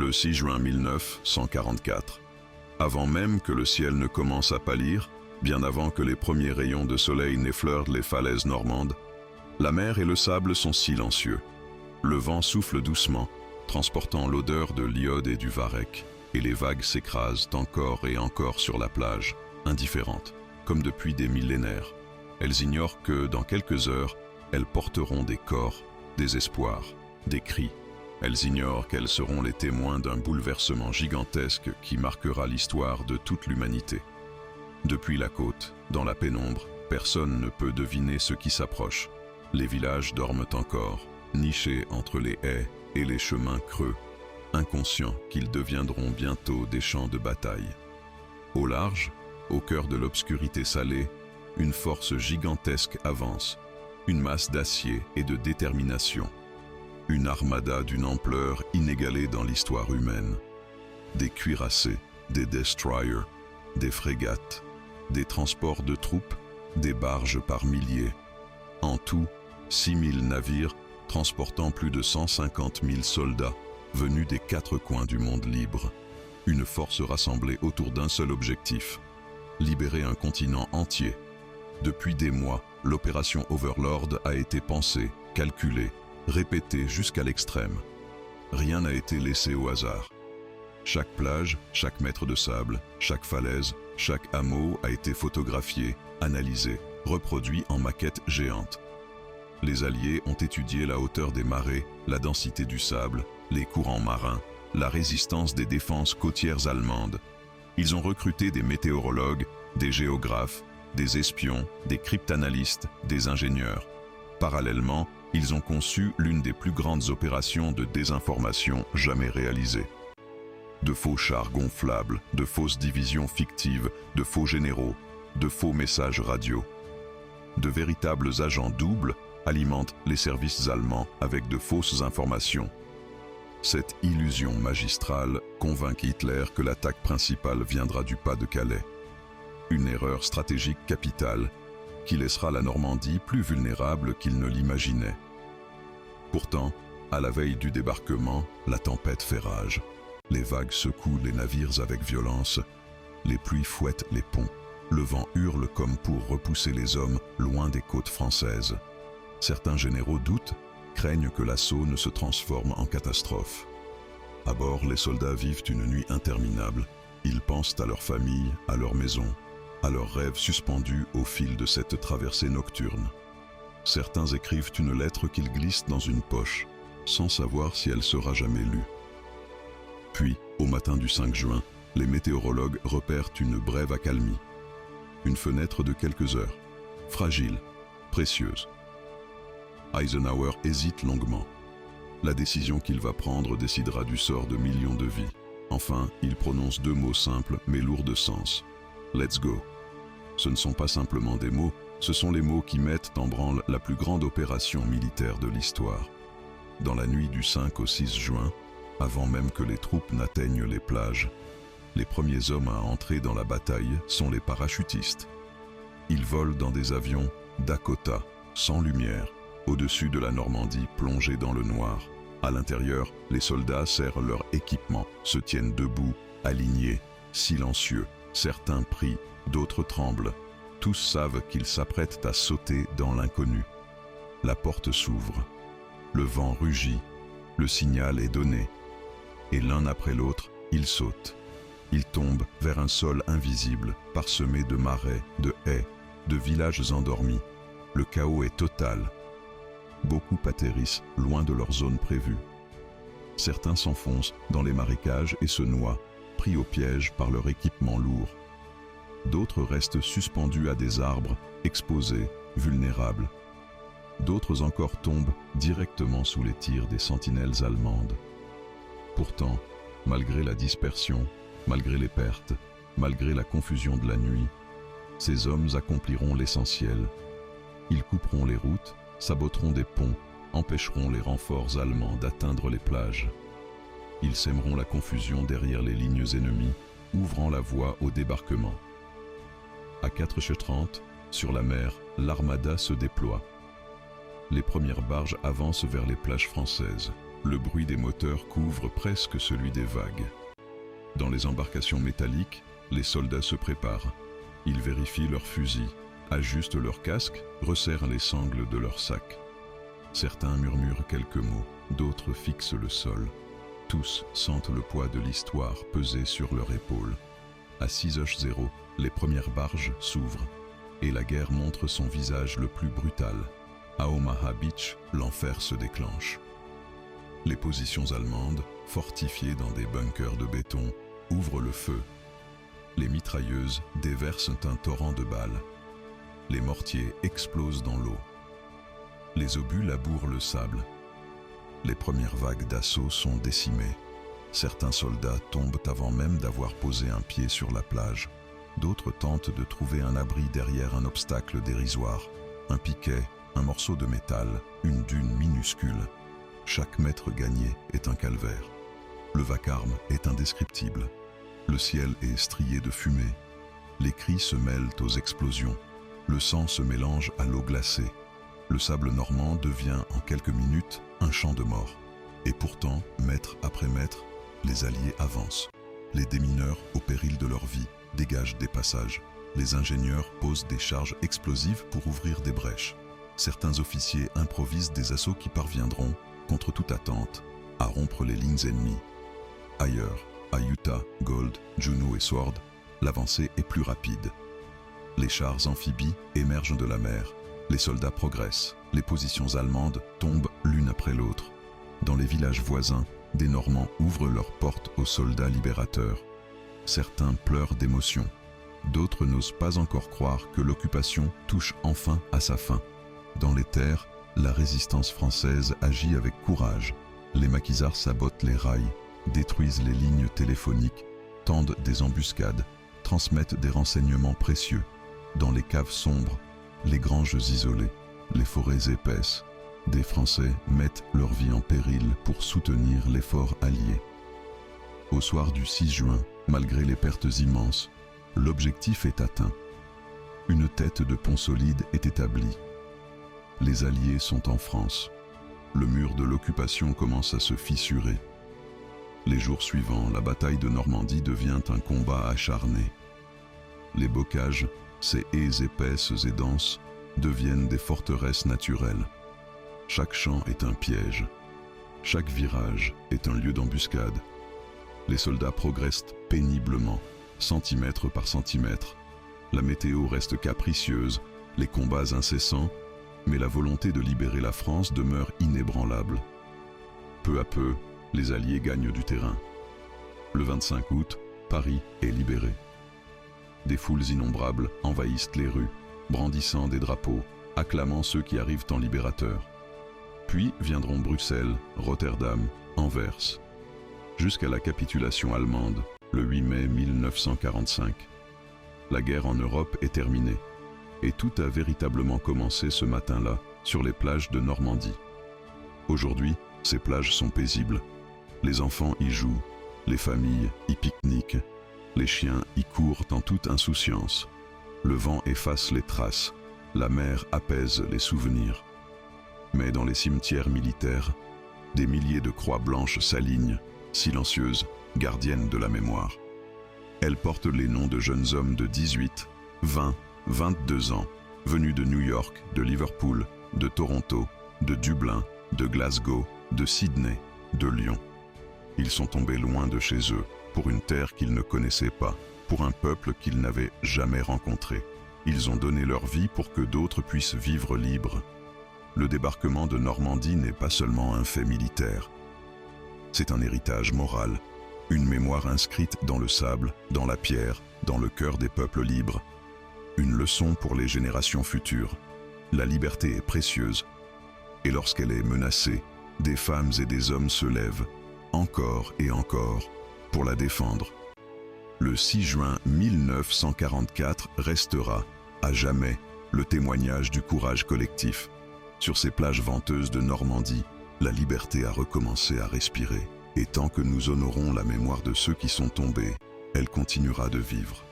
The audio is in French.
Le 6 juin 1944, avant même que le ciel ne commence à pâlir, bien avant que les premiers rayons de soleil n'effleurent les falaises normandes, la mer et le sable sont silencieux. Le vent souffle doucement, transportant l'odeur de l'iode et du varech, et les vagues s'écrasent encore et encore sur la plage, indifférentes, comme depuis des millénaires. Elles ignorent que, dans quelques heures, elles porteront des corps, des espoirs, des cris. Elles ignorent qu'elles seront les témoins d'un bouleversement gigantesque qui marquera l'histoire de toute l'humanité. Depuis la côte, dans la pénombre, personne ne peut deviner ce qui s'approche. Les villages dorment encore, nichés entre les haies et les chemins creux, inconscients qu'ils deviendront bientôt des champs de bataille. Au large, au cœur de l'obscurité salée, une force gigantesque avance, une masse d'acier et de détermination. Une armada d'une ampleur inégalée dans l'histoire humaine. Des cuirassés, des destroyers, des frégates, des transports de troupes, des barges par milliers. En tout, 6000 navires transportant plus de 150 000 soldats venus des 4 coins du monde libre. Une force rassemblée autour d'un seul objectif, libérer un continent entier. Depuis des mois, l'opération Overlord a été pensée, calculée, répétée jusqu'à l'extrême. Rien n'a été laissé au hasard. Chaque plage, chaque mètre de sable, chaque falaise, chaque hameau a été photographié, analysé, reproduit en maquette géante. Les Alliés ont étudié la hauteur des marées, la densité du sable, les courants marins, la résistance des défenses côtières allemandes. Ils ont recruté des météorologues, des géographes, des espions, des cryptanalystes, des ingénieurs. Parallèlement, ils ont conçu l'une des plus grandes opérations de désinformation jamais réalisées. De faux chars gonflables, de fausses divisions fictives, de faux généraux, de faux messages radio. De véritables agents doubles alimentent les services allemands avec de fausses informations. Cette illusion magistrale convainc Hitler que l'attaque principale viendra du pas de Calais. Une erreur stratégique capitale qui laissera la Normandie plus vulnérable qu'il ne l'imaginait. Pourtant, à la veille du débarquement, la tempête fait rage. Les vagues secouent les navires avec violence, les pluies fouettent les ponts, le vent hurle comme pour repousser les hommes loin des côtes françaises. Certains généraux doutent, craignent que l'assaut ne se transforme en catastrophe. À bord, les soldats vivent une nuit interminable. Ils pensent à leur famille, à leur maison, à leurs rêves suspendus au fil de cette traversée nocturne. Certains écrivent une lettre qu'ils glissent dans une poche, sans savoir si elle sera jamais lue. Puis, au matin du 5 juin, les météorologues repèrent une brève accalmie. Une fenêtre de quelques heures, fragile, précieuse. Eisenhower hésite longuement. La décision qu'il va prendre décidera du sort de millions de vies. Enfin, il prononce 2 mots simples mais lourds de sens. Let's go. Ce ne sont pas simplement des mots, ce sont les mots qui mettent en branle la plus grande opération militaire de l'histoire. Dans la nuit du 5 au 6 juin, avant même que les troupes n'atteignent les plages, les premiers hommes à entrer dans la bataille sont les parachutistes. Ils volent dans des avions Dakota, sans lumière, au-dessus de la Normandie plongée dans le noir. À l'intérieur, les soldats serrent leur équipement, se tiennent debout, alignés, silencieux. Certains prient, d'autres tremblent. Tous savent qu'ils s'apprêtent à sauter dans l'inconnu. La porte s'ouvre. Le vent rugit. Le signal est donné. Et l'un après l'autre, ils sautent. Ils tombent vers un sol invisible, parsemé de marais, de haies, de villages endormis. Le chaos est total. Beaucoup atterrissent loin de leur zone prévue. Certains s'enfoncent dans les marécages et se noient, pris au piège par leur équipement lourd. D'autres restent suspendus à des arbres, exposés, vulnérables. D'autres encore tombent directement sous les tirs des sentinelles allemandes. Pourtant, malgré la dispersion, malgré les pertes, malgré la confusion de la nuit, ces hommes accompliront l'essentiel. Ils couperont les routes, saboteront des ponts, empêcheront les renforts allemands d'atteindre les plages. Ils sèmeront la confusion derrière les lignes ennemies, ouvrant la voie au débarquement. À 4h30, sur la mer, l'armada se déploie. Les premières barges avancent vers les plages françaises. Le bruit des moteurs couvre presque celui des vagues. Dans les embarcations métalliques, les soldats se préparent. Ils vérifient leurs fusils, ajustent leurs casques, resserrent les sangles de leurs sacs. Certains murmurent quelques mots, d'autres fixent le sol. Tous sentent le poids de l'histoire peser sur leurs épaules. À 6h00, les premières barges s'ouvrent et la guerre montre son visage le plus brutal. À Omaha Beach, l'enfer se déclenche. Les positions allemandes, fortifiées dans des bunkers de béton, ouvrent le feu. Les mitrailleuses déversent un torrent de balles. Les mortiers explosent dans l'eau. Les obus labourent le sable. Les premières vagues d'assaut sont décimées. Certains soldats tombent avant même d'avoir posé un pied sur la plage. D'autres tentent de trouver un abri derrière un obstacle dérisoire. Un piquet, un morceau de métal, une dune minuscule. Chaque mètre gagné est un calvaire. Le vacarme est indescriptible. Le ciel est strié de fumée. Les cris se mêlent aux explosions. Le sang se mélange à l'eau glacée. Le sable normand devient en quelques minutes un champ de mort. Et pourtant, mètre après mètre, les Alliés avancent. Les démineurs, au péril de leur vie, dégagent des passages. Les ingénieurs posent des charges explosives pour ouvrir des brèches. Certains officiers improvisent des assauts qui parviendront, contre toute attente, à rompre les lignes ennemies. Ailleurs, à Utah, Gold, Juneau et Sword, l'avancée est plus rapide. Les chars amphibies émergent de la mer. Les soldats progressent. Les positions allemandes tombent l'une après l'autre. Dans les villages voisins, des Normands ouvrent leurs portes aux soldats libérateurs. Certains pleurent d'émotion. D'autres n'osent pas encore croire que l'occupation touche enfin à sa fin. Dans les terres, la résistance française agit avec courage. Les maquisards sabotent les rails, détruisent les lignes téléphoniques, tendent des embuscades, transmettent des renseignements précieux. Dans les caves sombres, les granges isolées, les forêts épaisses, des Français mettent leur vie en péril pour soutenir l'effort allié. Au soir du 6 juin, malgré les pertes immenses, l'objectif est atteint. Une tête de pont solide est établie. Les Alliés sont en France. Le mur de l'occupation commence à se fissurer. Les jours suivants, la bataille de Normandie devient un combat acharné. Les bocages, ces haies épaisses et denses, deviennent des forteresses naturelles. Chaque champ est un piège. Chaque virage est un lieu d'embuscade. Les soldats progressent péniblement, centimètre par centimètre. La météo reste capricieuse, les combats incessants, mais la volonté de libérer la France demeure inébranlable. Peu à peu, les Alliés gagnent du terrain. Le 25 août, Paris est libéré. Des foules innombrables envahissent les rues, brandissant des drapeaux, acclamant ceux qui arrivent en libérateurs. Puis viendront Bruxelles, Rotterdam, Anvers, jusqu'à la capitulation allemande, le 8 mai 1945. La guerre en Europe est terminée, et tout a véritablement commencé ce matin-là, sur les plages de Normandie. Aujourd'hui, ces plages sont paisibles. Les enfants y jouent, les familles y pique-niquent, les chiens y courent en toute insouciance. Le vent efface les traces, la mer apaise les souvenirs. Mais dans les cimetières militaires, des milliers de croix blanches s'alignent, silencieuses, gardiennes de la mémoire. Elles portent les noms de jeunes hommes de 18, 20, 22 ans, venus de New York, de Liverpool, de Toronto, de Dublin, de Glasgow, de Sydney, de Lyon. Ils sont tombés loin de chez eux, pour une terre qu'ils ne connaissaient pas, pour un peuple qu'ils n'avaient jamais rencontré. Ils ont donné leur vie pour que d'autres puissent vivre libres. Le débarquement de Normandie n'est pas seulement un fait militaire. C'est un héritage moral, une mémoire inscrite dans le sable, dans la pierre, dans le cœur des peuples libres. Une leçon pour les générations futures. La liberté est précieuse, et lorsqu'elle est menacée, des femmes et des hommes se lèvent, encore et encore, pour la défendre. Le 6 juin 1944 restera, à jamais, le témoignage du courage collectif. Sur ces plages venteuses de Normandie, la liberté a recommencé à respirer. Et tant que nous honorons la mémoire de ceux qui sont tombés, elle continuera de vivre.